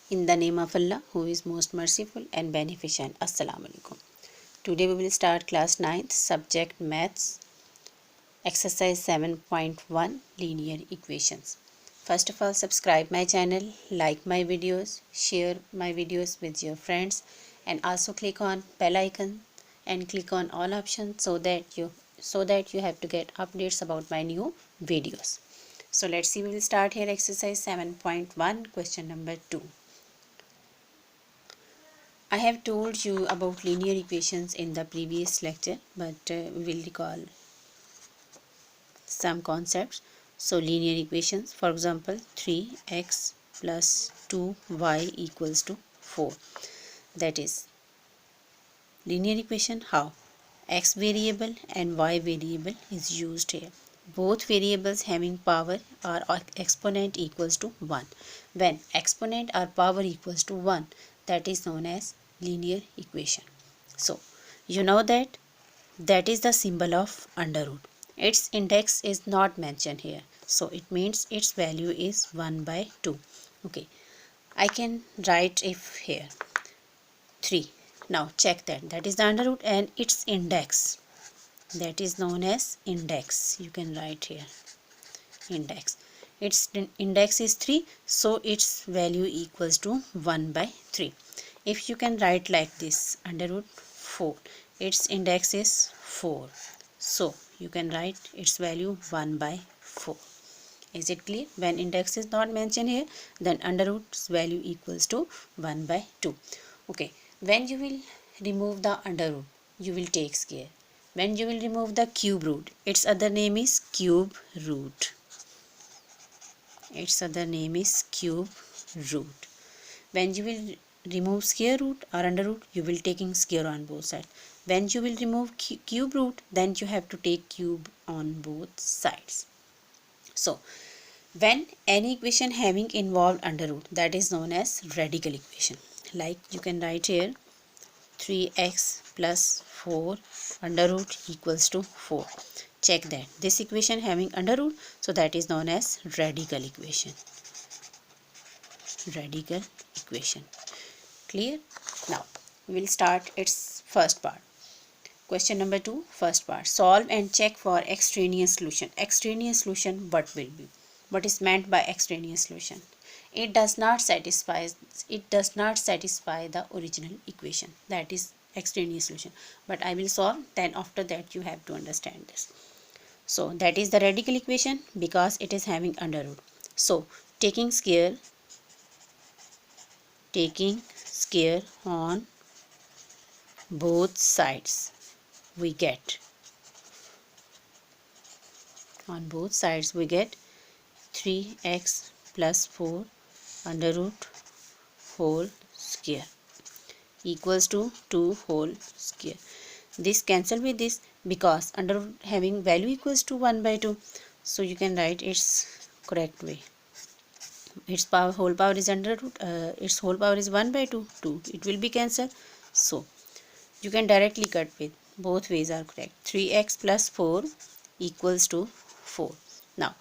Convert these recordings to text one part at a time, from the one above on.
In the name of Allah, who is most merciful and beneficent. Assalamu alaikum. Today we will start class 9th, subject maths, exercise 7.1, linear equations. First of all, subscribe my channel, like my videos, share my videos with your friends, and also click on bell icon and click on all options so that you have to get updates about my new videos. So let's see, we will start here exercise 7.1, question number 2. I have told you about linear equations in the previous lecture, but we will recall some concepts. So linear equations, for example, 3x plus 2y equals to 4. That is linear equation. How? X variable and y variable is used here. Both variables having power or exponent equals to 1. When exponent or power equals to 1, that is known as linear equation. So you know that is the symbol of under root. Its index is not mentioned here, so it means its value is 1 by 2. Okay, I can write if here 3. Now check that is the under root and its index, that is known as index. You can write here index. Its index is 3, so its value equals to 1 by 3. If you can write like this, under root 4, its index is 4, so you can write its value 1 by 4. Is it clear? When index is not mentioned here, then under root's value equals to 1 by 2. Okay, when you will remove the under root, you will take square. When you will remove the cube root, its other name is cube root. Its other name is cube root. When you will remove square root or under root, you will taking square on both sides. When you will remove cube root, then you have to take cube on both sides. So when any equation having involved under root, that is known as radical equation. Like you can write here 3x plus 4 under root equals to 4. Check that this equation having under root, so that is known as radical equation. Radical equation. Clear? Now we will start its first part. Question number 2, first part. Solve and check for extraneous solution. Extraneous solution, what will be? What is meant by extraneous solution? It does not satisfy the original equation. That is extraneous solution. But I will solve, then after that you have to understand this. So that is the radical equation because it is having under root. So taking square on both sides, we get 3x plus 4 under root whole square equals to 2 whole square. This cancel with this because under root having value equals to 1 by 2. So you can write its correct way. Its whole power is under root, its whole power is 1 by 2. It will be cancelled. So you can directly cut with both ways are correct. 3x plus 4 equals to 4. Now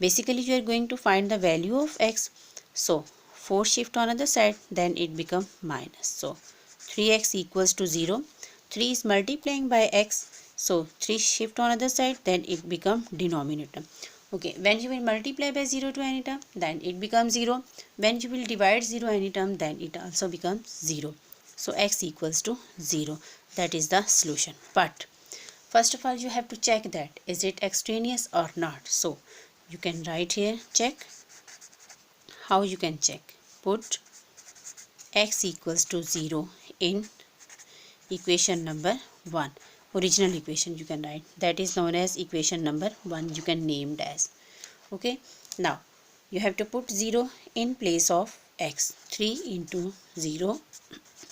basically you are going to find the value of x. So 4 shift on other side, then it become minus. So 3x equals to 0. 3 is multiplying by x, so 3 shift on other side, then it become denominator. Okay, when you will multiply by 0 to any term, then it becomes 0. When you will divide 0 any term, then it also becomes 0. So x equals to 0. That is the solution. But first of all, you have to check that is it extraneous or not. So you can write here check. How you can check? Put x equals to 0 in equation number 1. Original equation you can write. That is known as equation number 1. You can name it as. Okay. Now you have to put 0 in place of x. 3 into 0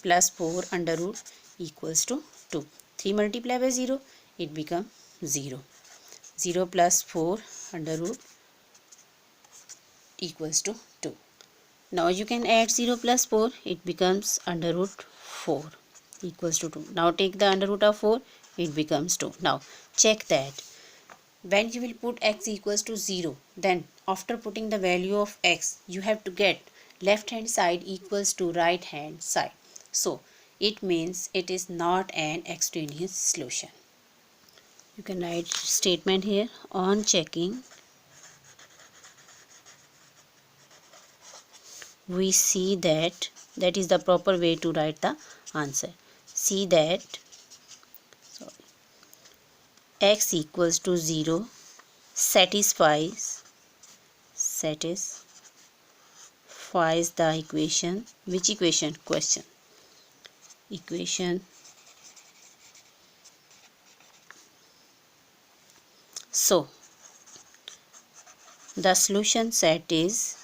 plus 4 under root equals to 2. 3 multiplied by 0, it becomes 0. 0 plus 4 under root equals to 2. Now you can add 0 plus 4, it becomes under root 4 equals to 2. Now take the under root of 4, it becomes 2. Now check that when you will put x equals to 0, then after putting the value of x, you have to get left hand side equals to right hand side. So it means it is not an extraneous solution. You can write statement here. On checking, we see that, that is the proper way to write the answer. See that x equals to 0 satisfies the equation. Which equation? Question. Equation. So the solution set is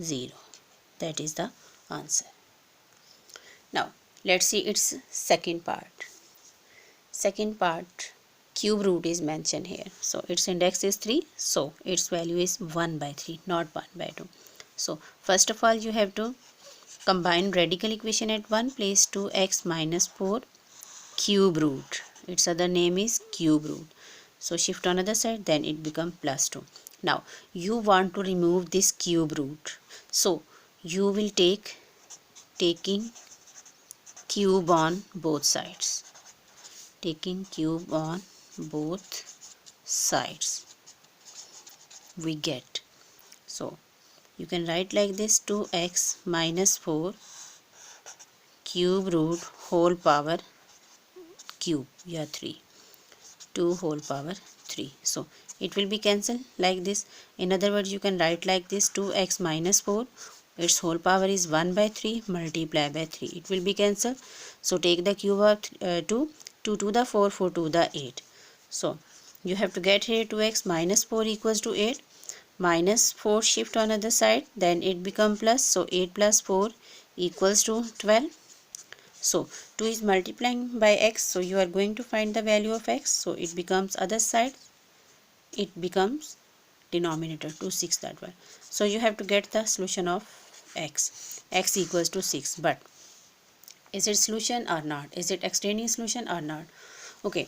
0. That is the answer. Now let's see its second part. Second part, cube root is mentioned here. So its index is 3. So its value is 1 by 3, not 1 by 2. So first of all you have to combine radical equation at one place. 2x minus 4 cube root. Its other name is cube root. So shift on other side, then it become plus 2. Now you want to remove this cube root. So you will taking cube on both sides. Taking cube on both sides we get. So you can write like this: 2x minus 4 cube root whole power cube, 3, 2 whole power 3. So it will be cancelled like this. In other words, you can write like this: 2x minus 4, its whole power is 1 by 3, multiply by 3. It will be cancelled. So take the cube of 2 to the 4, 4 to the 8. So you have to get here 2x minus 4 equals to 8. Minus 4 shift on other side, then it become plus. So 8 plus 4 equals to 12. So 2 is multiplying by x, so you are going to find the value of x. So it becomes other side, it becomes denominator 2 6 that one. So you have to get the solution of x equals to 6. But is it solution or not? Is it extraneous solution or not? Okay,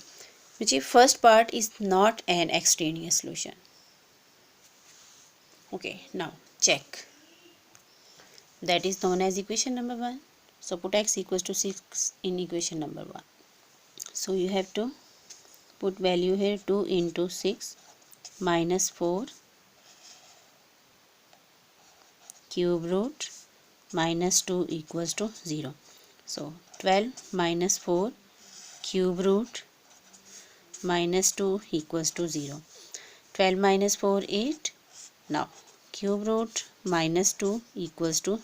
which is first part is not an extraneous solution. Okay, now check. That is known as equation number 1. So put x equals to 6 in equation number 1. So you have to put value here: 2 into 6 minus 4 cube root minus 2 equals to 0. So 12 minus 4 cube root minus 2 equals to 0. 12 minus 4 8. Now cube root minus 2 equals to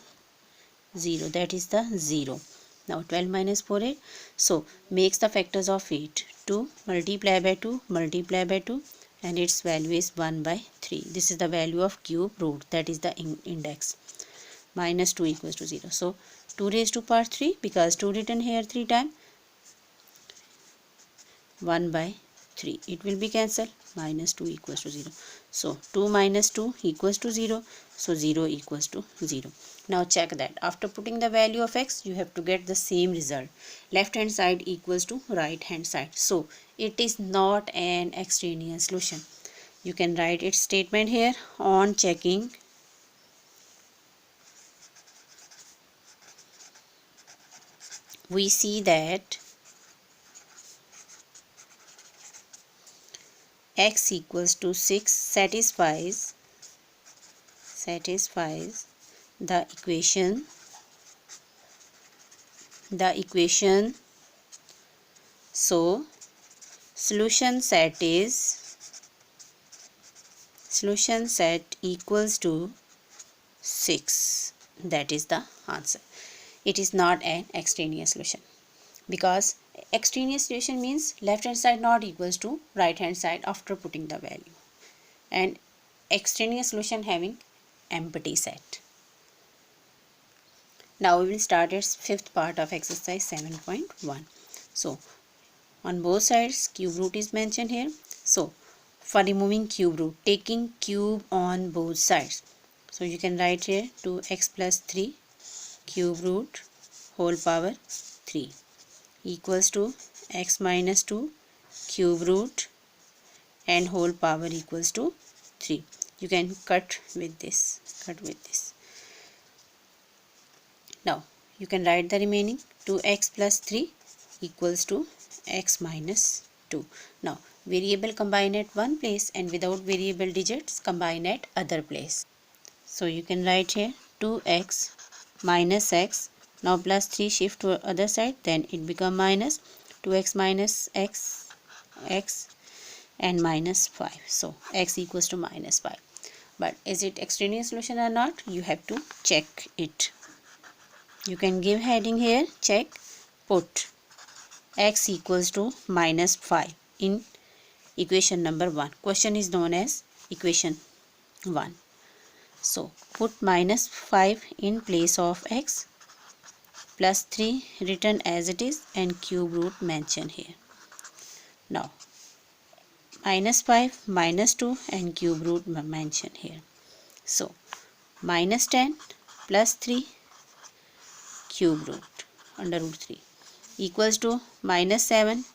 0, that is the 0. Now 12 minus 4 8. So makes the factors of 8. 2 multiply by 2 multiply by 2, and its value is 1 by 3. This is the value of cube root, that is the index. Minus 2 equals to 0. So 2 raised to power 3, because 2 written here 3 times, 1 by 3. It will be cancelled. Minus 2 equals to 0. So 2 minus 2 equals to 0. So 0 equals to 0. Now check that. After putting the value of x, you have to get the same result. Left hand side equals to right hand side. So it is not an extraneous solution. You can write its statement here. On checking, we see that x equals to 6 satisfies the equation so solution set equals to 6. That is the answer. It is not an extraneous solution, because extraneous solution means left hand side not equals to right hand side after putting the value, and extraneous solution having empty set. Now we will start its fifth part of exercise 7.1. So on both sides cube root is mentioned here. So for removing cube root, taking cube on both sides, so you can write here 2x plus 3 cube root whole power 3 equals to x minus 2 cube root and whole power equals to 3. You can cut with this. Now you can write the remaining. 2x plus 3 equals to x minus 2. Now variable combine at one place and without variable digits combine at other place. So you can write here 2x minus x. Now plus 3 shift to other side, then it become minus 2x minus x and minus 5. So x equals to minus 5. But is it extraneous solution or not? You have to check it. You can give heading here, check, put x equals to minus 5 in equation number 1. Question is known as equation 1. So put minus 5 in place of x, plus 3 written as it is, and cube root mentioned here. Now minus 5, minus 2 and cube root mentioned here. So minus 10 plus 3 cube root under root 3 equals to minus 7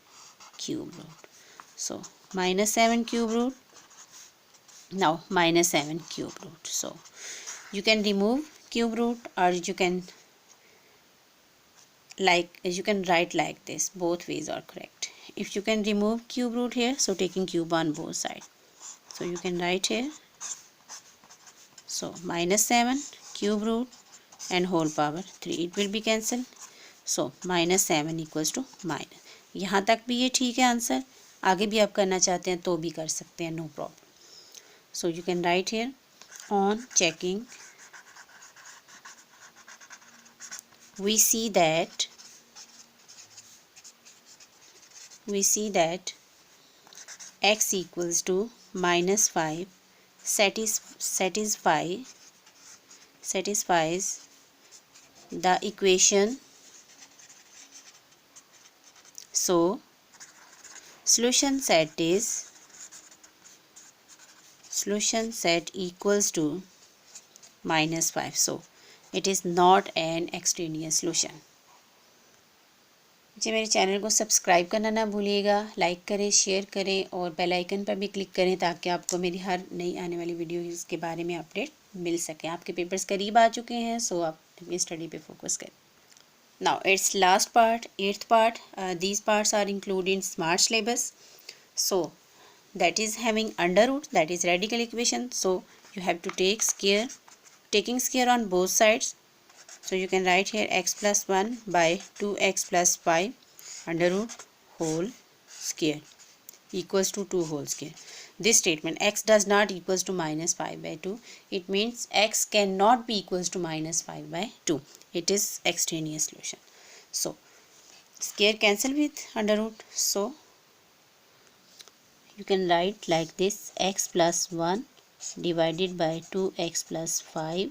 cube root. So minus 7 cube root. Now minus 7 cube root. So you can remove cube root, or you can write like this. Both ways are correct. If you can remove cube root here, so taking cube on both sides. So you can write here. So minus 7 cube root and whole power 3. It will be cancelled. So minus 7 equals to minus. यहाँ तक भी ये ठीक है answer. आगे भी आप करना चाहते हैं तो भी कर सकते हैं, no problem. So you can write here, on checking we see that x equals to minus 5 satisfies the equation. So solution set equals to minus 5. So it is not an extraneous solution. जी मेरे channel को subscribe करना ना भूलिएगा, like करें, share करें और bell icon पर भी क्लिक करें ताकि आपको मेरी हर नई आने वाली वीडियोज़ के बारे में अपडेट मिल सके. आपके पेपर्स करीब आ चुके हैं, सो आप अपनी स्टडी पे फोकस करें. Now its last part, 8th part. These parts are included in smart syllabus. So that is having under root, that is radical equation. So you have to taking square on both sides. So you can write here x plus 1 by 2x plus 5 under root whole square equals to 2 whole square. This statement, x does not equals to minus 5 by 2. It means x cannot be equals to minus 5 by 2. It is extraneous solution. So square cancel with under root. So you can write like this, x plus 1 divided by 2x plus 5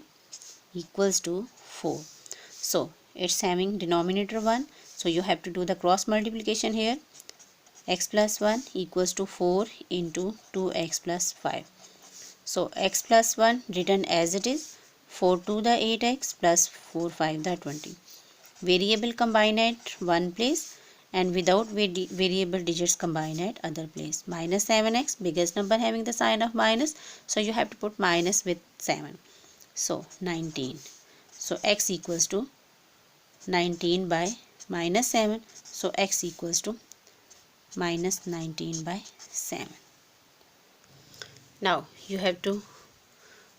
equals to 4. So it's having denominator 1. So you have to do the cross multiplication here. X plus 1 equals to 4 into 2x plus 5. So x plus 1 written as it is, 4 to the 8x plus 4 5 the 20. Variable combine at one place and without variable digits combine at other place. Minus 7x, biggest number having the sign of minus, so you have to put minus with 7. So 19. So x equals to 19 by minus 7. So x equals to minus 19 by 7. Now you have to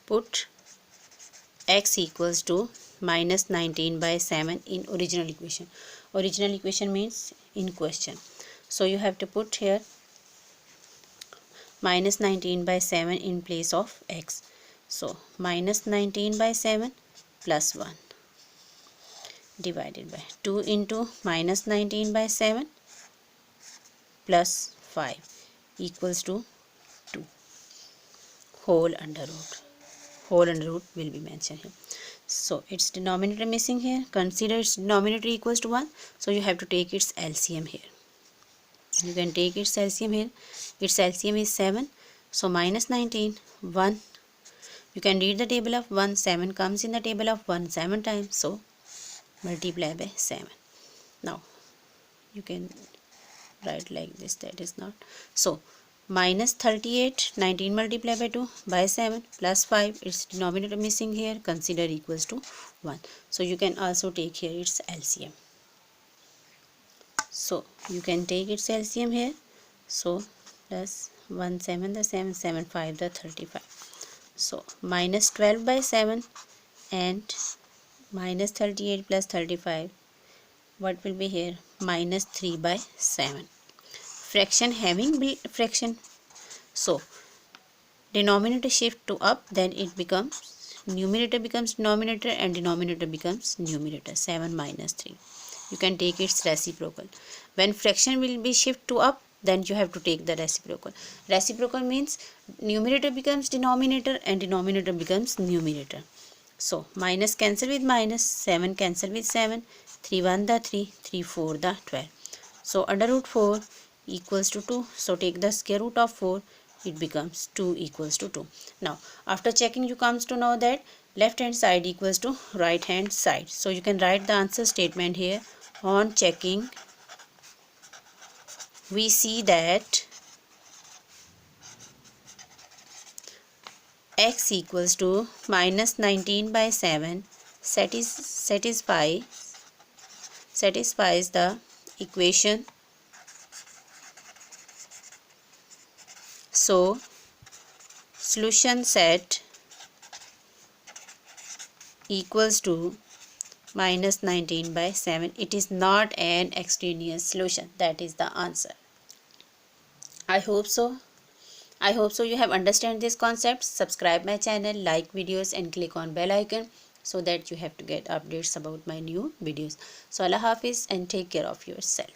put x equals to minus 19 by 7 in original equation. Original equation means in question. So you have to put here minus 19 by 7 in place of x. So minus 19 by 7 plus 1 divided by 2 into minus 19 by 7 plus 5 equals to 2 whole under root. Whole under root will be mentioned here. So its denominator missing here. Consider its denominator equals to 1. So you have to take its LCM here. You can take its LCM here. Its LCM is 7. So minus 19, 1. You can read the table of 1. 7 comes in the table of 1 7 times. So multiply by 7. Now you can write like this, that is not. So minus 38, 19 multiplied by 2 by 7 plus 5, its denominator missing here, consider equals to 1. So you can also take here its LCM. So you can take its LCM here. So plus 1 7 the 7 7 5 the 35. So minus 12 by 7 and minus 38 plus 35, what will be here? Minus 3 by 7. Fraction having fraction, so denominator shift to up, then it becomes numerator becomes denominator and denominator becomes numerator. 7 minus 3, you can take its reciprocal. When fraction will be shift to up, then you have to take the reciprocal. Reciprocal means numerator becomes denominator and denominator becomes numerator. So minus cancel with minus, 7 cancel with 7, 3 1 the 3, 3 4 the 12. So under root 4 equals to 2. So take the square root of 4, it becomes 2 equals to 2. Now after checking, you comes to know that left hand side equals to right hand side. So you can write the answer statement here. On checking, we see that x equals to minus 19 by 7 satisfies the equation. So solution set equals to minus 19 by 7. It is not an extraneous solution. That is the answer. I hope so you have understand this concept. Subscribe my channel, like videos and click on bell icon so that you have to get updates about my new videos. So Allah Hafiz and take care of yourself.